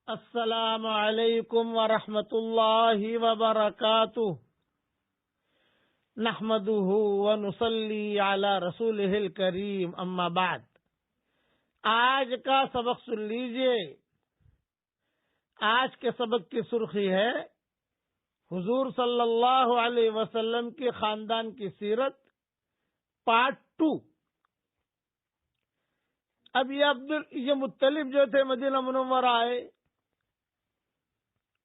السلام علیکم ورحمۃ اللہ وبرکاتہ نحمده ونصلی علی رسولہ الکریم اما بعد۔ آج کا سبق سن لیجئے۔ آج کے سبق کی سرخی ہے حضور صلی اللہ علیہ وسلم کے خاندان کی سیرت پارٹ 2۔ اب یہ مطلب جو تھے مدینہ منورہ آئے،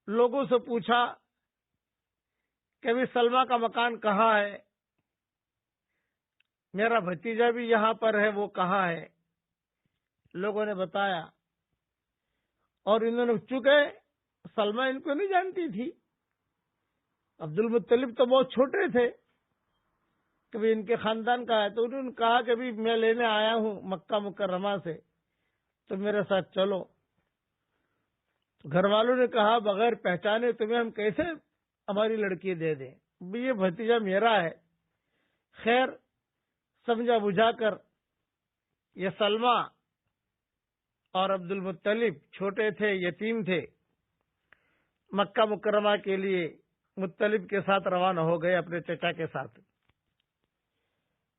لوگوں سے پوچھا کہ ابھی سلمہ کا مکان کہاں ہے، میرا بھتیجا بھی یہاں پر ہے، وہ کہاں ہے؟ لوگوں نے بتایا، اور انہوں نے چکے سلمہ ان کو نہیں جانتی تھی۔ عبد المطلب تو بہت چھوٹے تھے کہ ان کے خاندان کا ہے، تو انہوں نے کہا کہ ابھی میں لینے آیا ہوں مکہ مکرمہ سے، تو میرے ساتھ چلو۔ گھر والوں نے کہا بغیر پہچانے تمہیں ہم کیسے ہماری لڑکی دے دیں، یہ بھتیجا میرا ہے۔ خیر، سمجھا بجھا کر یہ سلمہ اور عبد المطلب چھوٹے تھے، یتیم تھے، مکہ مکرمہ کے لیے مطلب کے ساتھ روانہ ہو گئے اپنے چچا کے ساتھ۔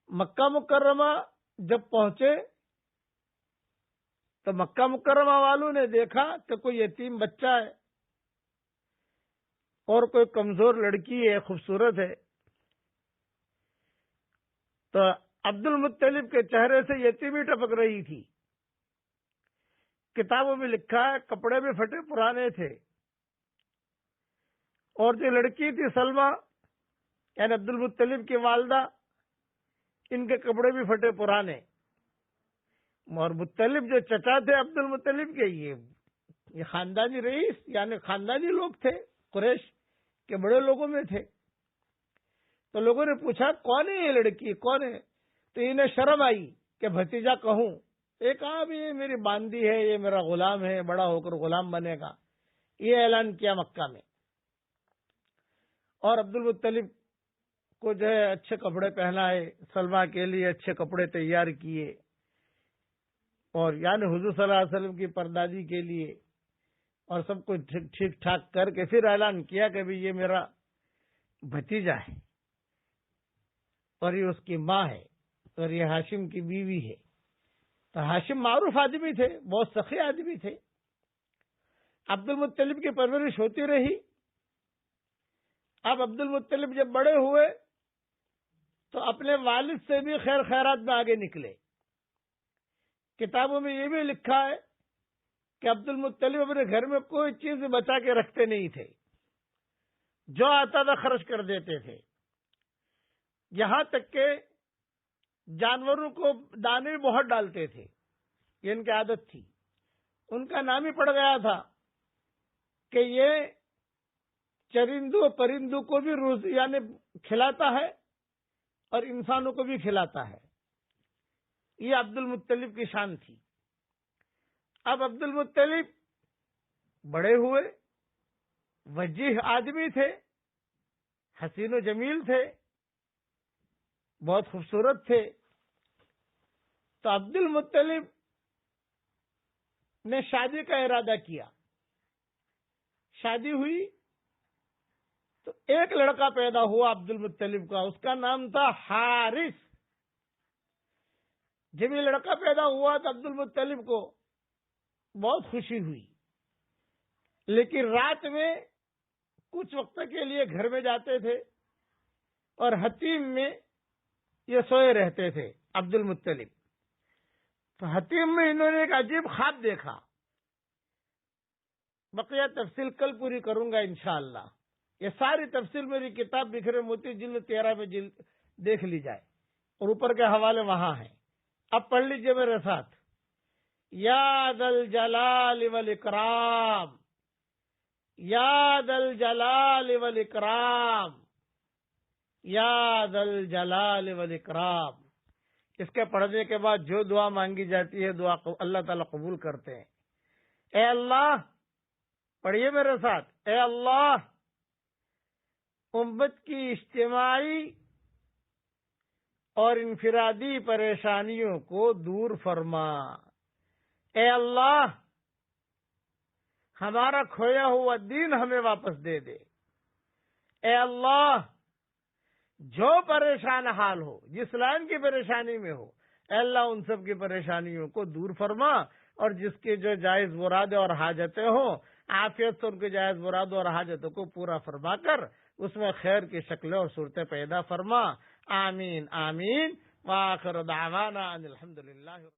مکہ مکرمہ جب پہنچے تو مکہ مکرمہ والوں نے دیکھا کہ کوئی یتیم بچہ ہے اور کوئی کمزور لڑکی ہے، خوبصورت ہے۔ تو عبد المطلب کے چہرے سے یتیمی ٹپک رہی تھی۔ کتابوں میں لکھا ہے کپڑے بھی پھٹے پرانے تھے، اور جو لڑکی تھی سلمہ یعنی عبد المطلب کی والدہ، ان کے کپڑے بھی پھٹے پرانے۔ اور مطلب جو چچا تھے عبد المطلب کے، یہ خاندانی رئیس یعنی خاندانی لوگ تھے، قریش کے بڑے لوگوں میں تھے۔ تو لوگوں نے پوچھا کون ہے یہ لڑکی، کون ہے؟ تو انہیں شرم آئی کہ بھتیجا کہوں۔ ایک بھی یہ میری باندی ہے، یہ میرا غلام ہے، بڑا ہو کر غلام بنے گا، یہ اعلان کیا مکہ میں۔ اور عبد المطلب کو جو ہے اچھے کپڑے پہنائے، سلمہ کے لیے اچھے کپڑے تیار کیے، اور یعنی حضور صلی اللہ علیہ وسلم کی پردازی کے لیے، اور سب کچھ ٹھیک ٹھاک کر کے پھر اعلان کیا کہ یہ میرا بھتیجا ہے، اور یہ اس کی ماں ہے، اور یہ ہاشم کی بیوی ہے۔ تو ہاشم معروف آدمی تھے، بہت سخی آدمی تھے۔ عبد المطلب کی پرورش ہوتی رہی۔ اب عبد المطلب جب بڑے ہوئے تو اپنے والد سے بھی خیر خیرات میں آگے نکلے۔ کتابوں میں یہ بھی لکھا ہے کہ عبد المطلب اپنے گھر میں کوئی چیز بچا کے رکھتے نہیں تھے، جو آتا تھا خرچ کر دیتے تھے، یہاں تک کہ جانوروں کو دانے بھی بہت ڈالتے تھے، یہ ان کی عادت تھی۔ ان کا نام ہی پڑ گیا تھا کہ یہ چرندوں پرندوں کو بھی روز یعنی کھلاتا ہے اور انسانوں کو بھی کھلاتا ہے۔ یہ عبد المطلب کی شان تھی۔ اب عبد المطلب بڑے ہوئے، وجیح آدمی تھے، حسین و جمیل تھے، بہت خوبصورت تھے۔ تو عبد المطلب نے شادی کا ارادہ کیا۔ شادی ہوئی تو ایک لڑکا پیدا ہوا عبد المطلب کا، اس کا نام تھا حارث۔ جب یہ لڑکا پیدا ہوا تو عبد المطلب کو بہت خوشی ہوئی، لیکن رات میں کچھ وقت کے لیے گھر میں جاتے تھے اور حتیم میں یہ سوئے رہتے تھے عبد المطلب۔ تو حتیم میں انہوں نے ایک عجیب خواب دیکھا۔ بقیہ تفصیل کل پوری کروں گا انشاءاللہ۔ یہ ساری تفصیل میری کتاب بکھرے موتی جلد 13 میں دیکھ لی جائے، اور اوپر کے حوالے وہاں ہیں۔ اب پڑھ لیجئے میرے ساتھ۔ یا ذا الجلال والاکرام، یا ذا الجلال والاکرام، یا ذا الجلال والاکرام۔ اس کے پڑھنے کے بعد جو دعا مانگی جاتی ہے، دعا اللہ تعالیٰ قبول کرتے ہیں۔ اے اللہ، پڑھیے میرے ساتھ، اے اللہ، امت کی اجتماعی اور انفرادی پریشانیوں کو دور فرما۔ اے اللہ، ہمارا کھویا ہوا دین ہمیں واپس دے دے۔ اے اللہ، جو پریشان حال ہو، جس لائن کی پریشانی میں ہو، اے اللہ ان سب کی پریشانیوں کو دور فرما، اور جس کے جو جائز مراد اور حاجتیں ہوں، عافیت سے ان کے جائز مرادوں اور حاجتوں کو پورا فرما کر اس میں خیر کی شکلیں اور صورتیں پیدا فرما۔ آمین آمین۔ وآخر دعوانا ان الحمدللہ۔